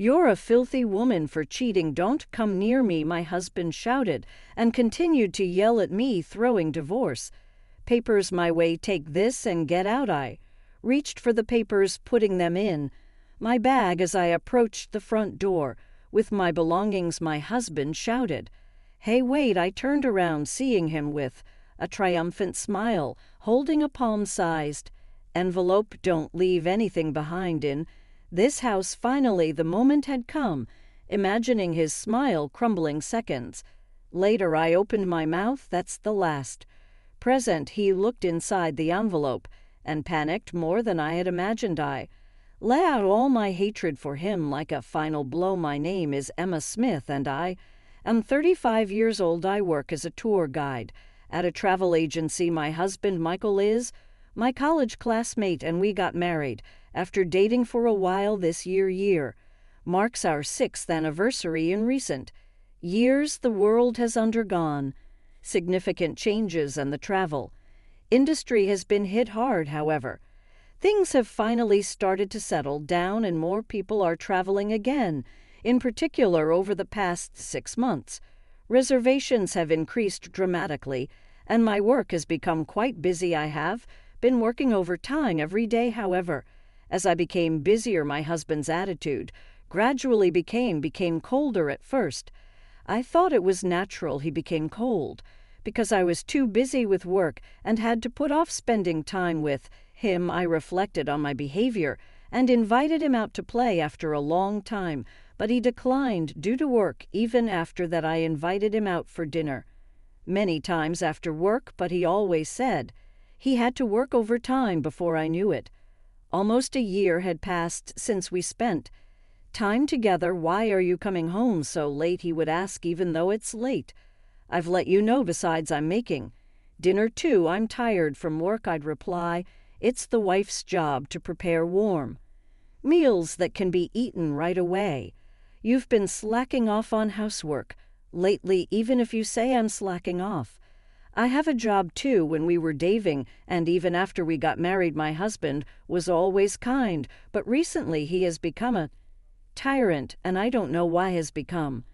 "You're a filthy woman for cheating. Don't come near me," my husband shouted, and continued to yell at me, throwing divorce papers my way. "Take this and get out." I reached for the papers, putting them in my bag as I approached the front door with my belongings. My husband shouted, "Hey, wait." I turned around, seeing him with a triumphant smile, holding a palm-sized envelope. "Don't leave anything behind in this house." Finally, the moment had come, imagining his smile crumbling seconds later. I opened my mouth. "That's the last present." He looked inside the envelope and panicked more than I had imagined. I let out all my hatred for him like a final blow. "My name is Emma Smith, and I am 35 years old. I work as a tour guide at a travel agency. My husband, Michael, is my college classmate, and we got married after dating for a while. This year marks our 6th anniversary. In recent years, the world has undergone significant changes, and the travel industry has been hit hard. However, things have finally started to settle down, and more people are traveling again. In particular, over the past 6 months, reservations have increased dramatically, and my work has become quite busy. I have been working overtime every day. However, as I became busier, my husband's attitude gradually became colder. At first, I thought it was natural he became cold because I was too busy with work and had to put off spending time with him. I reflected on my behavior and invited him out to play after a long time, but he declined due to work. Even after that, I invited him out for dinner many times after work, but he always said he had to work overtime. Before I knew it, almost a year had passed since we spent time together. "Why are you coming home so late?" he would ask, even though it's late. "I've let you know. Besides, I'm making dinner too. I'm tired from work." I'd reply, "It's the wife's job to prepare warm meals that can be eaten right away. You've been slacking off on housework lately." Even if you say I'm slacking off, I have a job too. When we were dating, and even after we got married, my husband was always kind, but recently he has become a tyrant, and I don't know why has become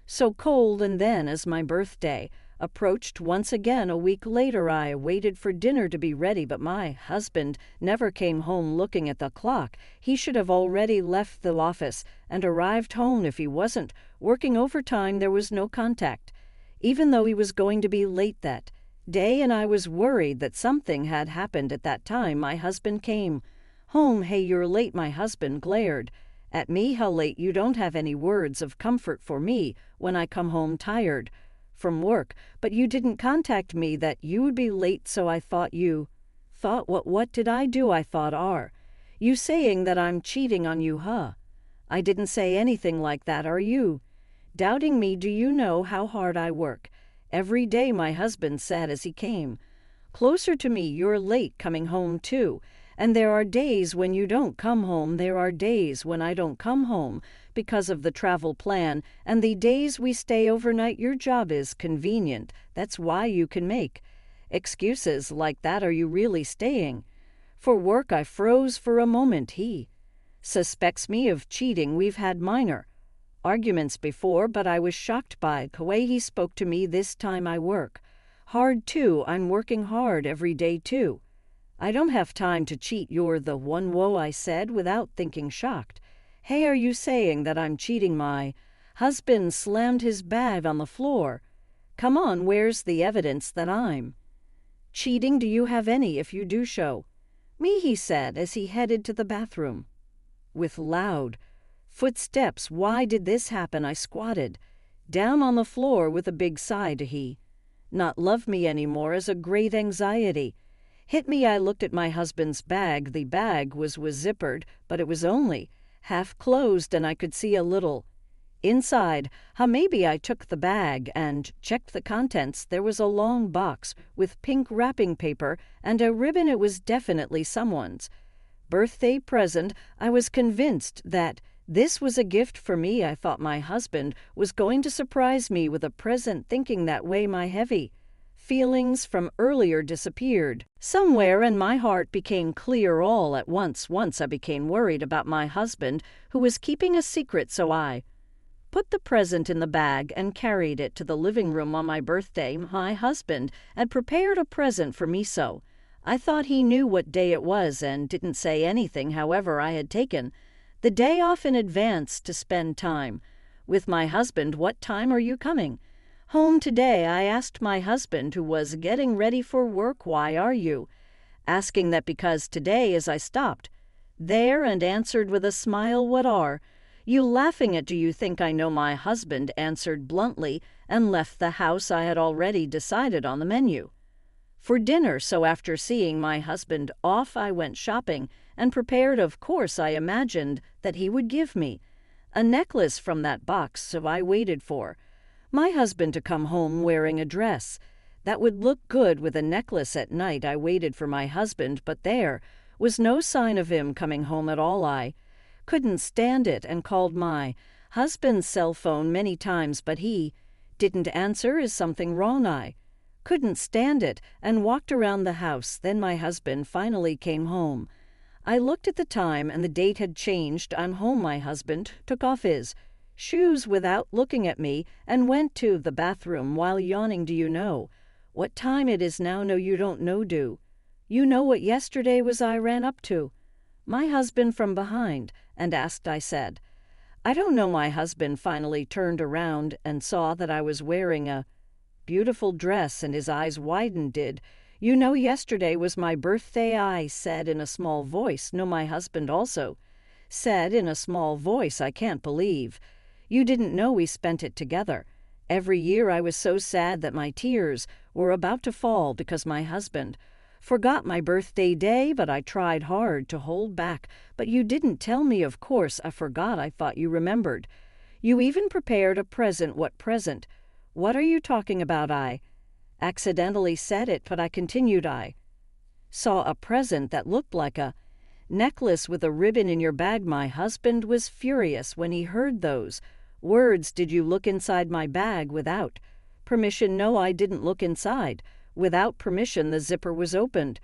so cold. And then, as my birthday approached once again a week later, I waited for dinner to be ready, but my husband never came home. Looking at the clock, he should have already left the office and arrived home. If he wasn't working overtime, there was no contact, even though he was going to be late that day, and I was worried that something had happened. At that time, my husband came home. "Hey, you're late." My husband glared at me. "How late? You don't have any words of comfort for me when I come home tired from work, but you didn't contact me that you would be late, so I thought you thought what did I do?" I thought, "Are you saying that I'm cheating on you?" "Huh, I didn't say anything like that. Are you doubting me? Do you know how hard I work every day?" my husband said as he came closer to me. "You're late coming home too, and there are days when you don't come home. There are days when I don't come home because of the travel plan, and the days we stay overnight. Your job is convenient. That's why you can make excuses like that. Are you really staying for work?" I froze for a moment. He suspects me of cheating. We've had minor arguments before, but I was shocked by the way he spoke to me this time. "I work hard too. I'm working hard every day too. I don't have time to cheat." "You're the one." "Whoa," I said without thinking, shocked. "Hey, are you saying that I'm cheating?" My husband slammed his bag on the floor. "Come on, where's the evidence that I'm cheating? Do you have any? If you do, show me," he said as he headed to the bathroom with loud footsteps. "Why did this happen?" I squatted down on the floor with a big sigh. Did he not love me anymore? As a great anxiety hit me, I looked at my husband's bag. The bag was zippered, but it was only half closed, and I could see a little inside. Maybe I took the bag and checked the contents. There was a long box with pink wrapping paper and a ribbon. It was definitely someone's birthday present. I was convinced that this was a gift for me. I thought my husband was going to surprise me with a present. Thinking that way, my heavy Feelings from earlier disappeared somewhere, and my heart became clear all at once. Once I became worried about my husband, who was keeping a secret, so I put the present in the bag and carried it to the living room on my birthday. My husband had prepared a present for me, so I thought he knew what day it was and didn't say anything. However, I had taken the day off in advance to spend time with my husband. "What time are you coming home today?" I asked my husband, who was getting ready for work. "Why are you asking that?" "Because today," as I stopped there and answered with a smile. "What are you laughing at? Do you think I know?" My husband answered bluntly and left the house. I had already decided on the menu for dinner, so after seeing my husband off, I went shopping and prepared. Of course, I imagined that he would give me a necklace from that box, so I waited for my husband to come home wearing a dress that would look good with a necklace at night. I waited for my husband, but there was no sign of him coming home at all. I couldn't stand it and called my husband's cell phone many times, but he didn't answer. "Is something wrong?" I couldn't stand it and walked around the house. Then my husband finally came home. I looked at the time and the date had changed. "I'm home." My husband took off his shoes without looking at me and went to the bathroom while yawning. "Do you know what time it is now?" "No, you don't know." "Do you know what yesterday was?" I ran up to my husband from behind and asked. I said, "I don't know." My husband finally turned around and saw that I was wearing a beautiful dress, and his eyes widened. "Did you know yesterday was my birthday?" I said in a small voice. "No." My husband also said in a small voice, "I can't believe you didn't know. We spent it together every year." I was so sad that my tears were about to fall because my husband forgot my birthday day, but I tried hard to hold back. "But you didn't tell me." "Of course I forgot. I thought you remembered. You even prepared a present." "What present? What are you talking about?" I accidentally said it, but I continued. "I saw a present that looked like a necklace with a ribbon in your bag." My husband was furious when he heard those words. "Did you look inside my bag without permission?" "No, I didn't look inside without permission. The zipper was opened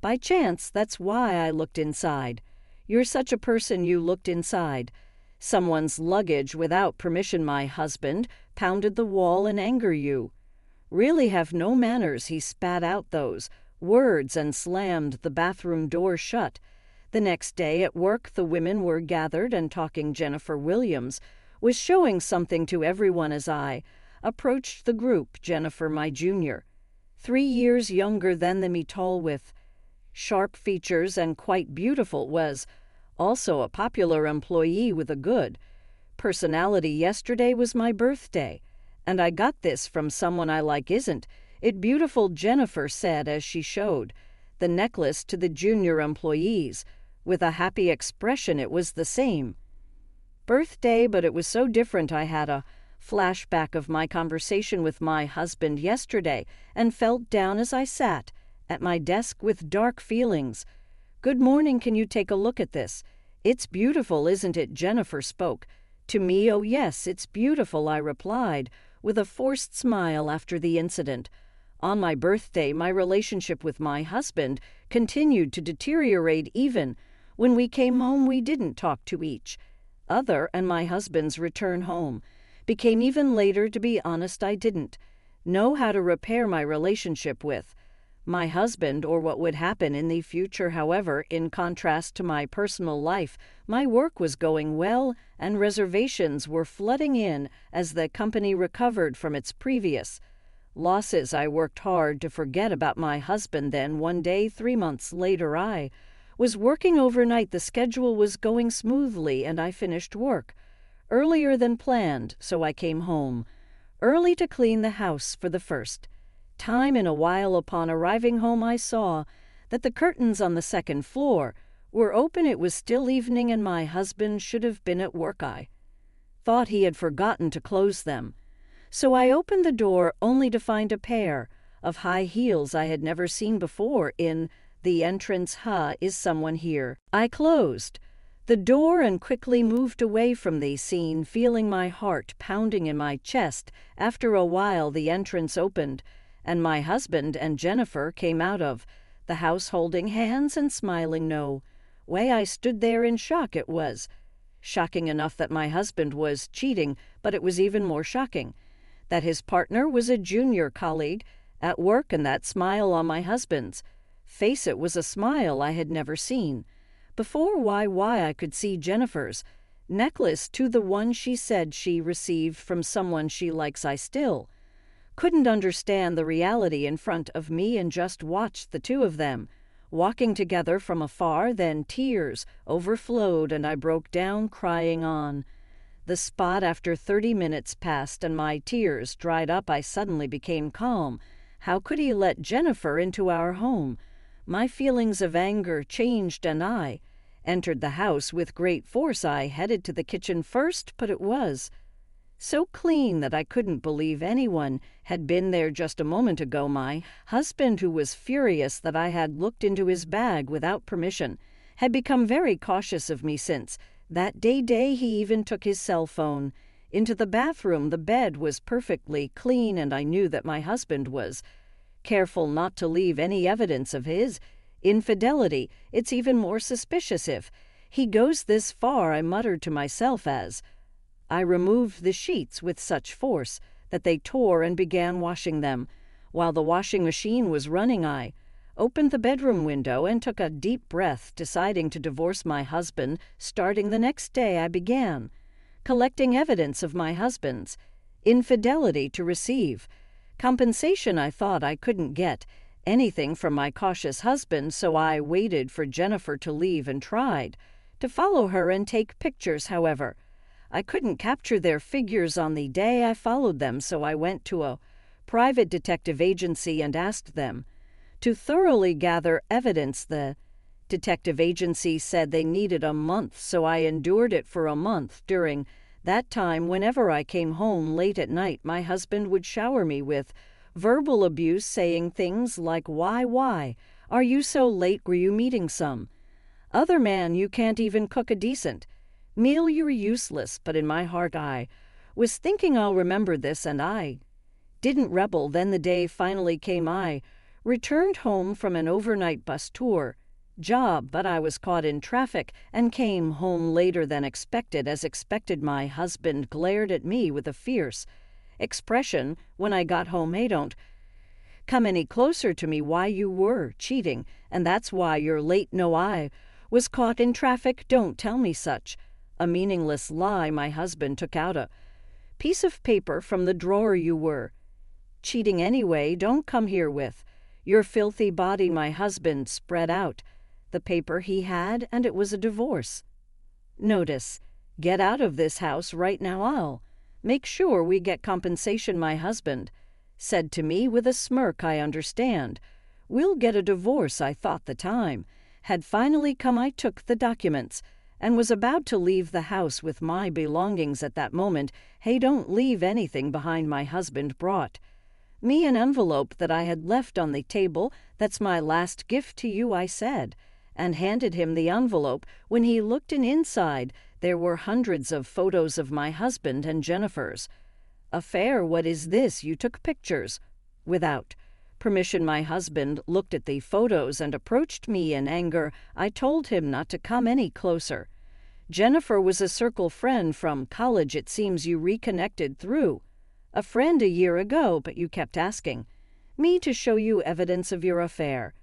by chance. That's why I looked inside." "You're such a person. You looked inside someone's luggage without permission." My husband pounded the wall in anger. "You really have no manners." He spat out those words and slammed the bathroom door shut. The next day at work, the women were gathered and talking. Jennifer Williams was showing something to everyone as I approached the group. Jennifer, my junior, 3 years younger than me, tall with sharp features and quite beautiful, was also a popular employee with a good personality. "Yesterday was my birthday, and I got this from someone I like. Isn't it beautiful?" Jennifer said as she showed the necklace to the junior employees with a happy expression. "It was the same birthday, but it was so different." I had a flashback of my conversation with my husband yesterday and felt down as I sat at my desk with dark feelings. "Good morning. Can you take a look at this? It's beautiful, isn't it?" Jennifer spoke to me. "Oh, yes, it's beautiful," I replied with a forced smile. After the incident on my birthday, my relationship with my husband continued to deteriorate. Even when we came home, we didn't talk to each other, and my husband's return home became even later. To be honest, I didn't know how to repair my relationship with my husband or what would happen in the future. However, in contrast to my personal life, my work was going well and reservations were flooding in as the company recovered from its previous losses. I worked hard to forget about my husband. Then one day, 3 months later, I was working overnight. The schedule was going smoothly and I finished work earlier than planned, so I came home early to clean the house for the first time in a while. Upon arriving home, I saw that the curtains on the second floor were open. It was still evening and my husband should have been at work. I thought he had forgotten to close them, so I opened the door only to find a pair of high heels I had never seen before in the entrance. Is someone here?" I closed the door and quickly moved away from the scene, feeling my heart pounding in my chest. After a while, the entrance opened and my husband and Jennifer came out of the house holding hands and smiling no way. I stood there in shock. It was shocking enough that my husband was cheating, but it was even more shocking that his partner was a junior colleague at work, and that smile on my husband's face, it was a smile I had never seen before. Why I could see Jennifer's necklace to the one she said she received from someone she likes. I still couldn't understand the reality in front of me and just watched the two of them walking together from afar. Then tears overflowed and I broke down crying on the spot. After 30 minutes passed and my tears dried up, I suddenly became calm. How could he let Jennifer into our home? My feelings of anger changed and I entered the house with great force. I headed to the kitchen first, but it was so clean that I couldn't believe anyone had been there just a moment ago. My husband, who was furious that I had looked into his bag without permission, had become very cautious of me since that day. He even took his cell phone into the bathroom. The bed was perfectly clean, and I knew that my husband was careful not to leave any evidence of his infidelity. It's even more suspicious if he goes this far, I muttered to myself as I removed the sheets with such force that they tore and began washing them. While the washing machine was running, I opened the bedroom window and took a deep breath, deciding to divorce my husband. Starting the next day, I began collecting evidence of my husband's infidelity to receive compensation. I thought I couldn't get anything from my cautious husband, so I waited for Jennifer to leave and tried to follow her and take pictures. However, I couldn't capture their figures on the day I followed them, so I went to a private detective agency and asked them to thoroughly gather evidence. The detective agency said they needed a month, so I endured it for a month. During that time, whenever I came home late at night, my husband would shower me with verbal abuse, saying things like, Why are you so late? Were you meeting some other man? You can't even cook a decent meal. You're useless." But in my heart I was thinking, I'll remember this, and I didn't rebel. Then the day finally came. I returned home from an overnight bus tour job, but I was caught in traffic and came home later than expected. As expected, my husband glared at me with a fierce expression when I got home. "Hey, don't come any closer to me. Why, you were cheating, and that's why you're late." "No, I was caught in traffic. Don't tell me such a meaningless lie." My husband took out a piece of paper from the drawer. "You were cheating anyway. Don't come here with your filthy body." My husband spread out the paper he had, and it was a divorce notice. "Get out of this house right now. I'll make sure we get compensation." My husband said to me with a smirk, "I understand. We'll get a divorce." I thought the time had finally come. I took the documents and was about to leave the house with my belongings. At that moment, "Hey, don't leave anything behind." My husband brought me an envelope that I had left on the table. "That's my last gift to you," I said, and handed him the envelope. When he looked inside, there were hundreds of photos of my husband and Jennifer's affair. "What is this? You took pictures without permission." My husband looked at the photos and approached me in anger. I told him not to come any closer. "Jennifer was a circle friend from college. It seems you reconnected through a friend a year ago, but you kept asking me to show you evidence of your affair.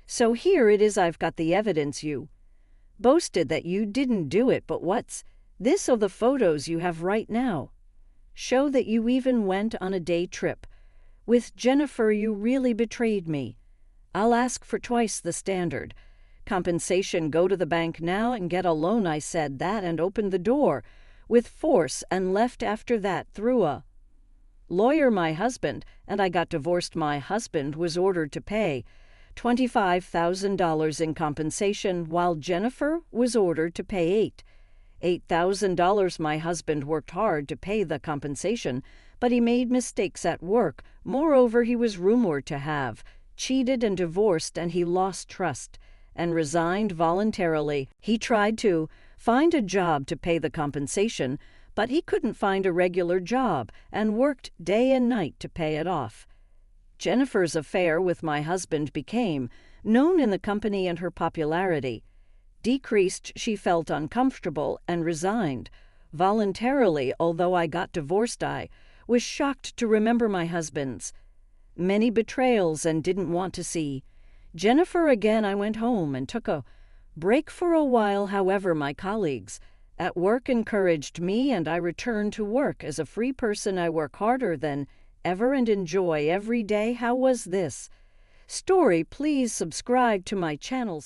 So here it is. I've got the evidence. You boasted that you didn't do it, but what's this? Oh, the photos you have right now show that you even went on a day trip with Jennifer. You really betrayed me. I'll ask for twice the standard compensation. Go to the bank now and get a loan." I said that and opened the door with force and left. After that, through a lawyer, my husband and I got divorced. My husband was ordered to pay $25,000 in compensation, while Jennifer was ordered to pay $8,000. My husband worked hard to pay the compensation, but he made mistakes at work. Moreover, he was rumored to have cheated and divorced, and he lost trust and resigned voluntarily. He tried to find a job to pay the compensation, but he couldn't find a regular job and worked day and night to pay it off. Jennifer's affair with my husband became known in the company, and her popularity decreased. She felt uncomfortable and resigned voluntarily. Although I got divorced, I was shocked to remember my husband's many betrayals and didn't want to see Jennifer again. I went home and took a break for a while. However, my colleagues at work encouraged me, and I returned to work as a free person. I work harder than ever and enjoy every day. How was this story? Please subscribe to my channel.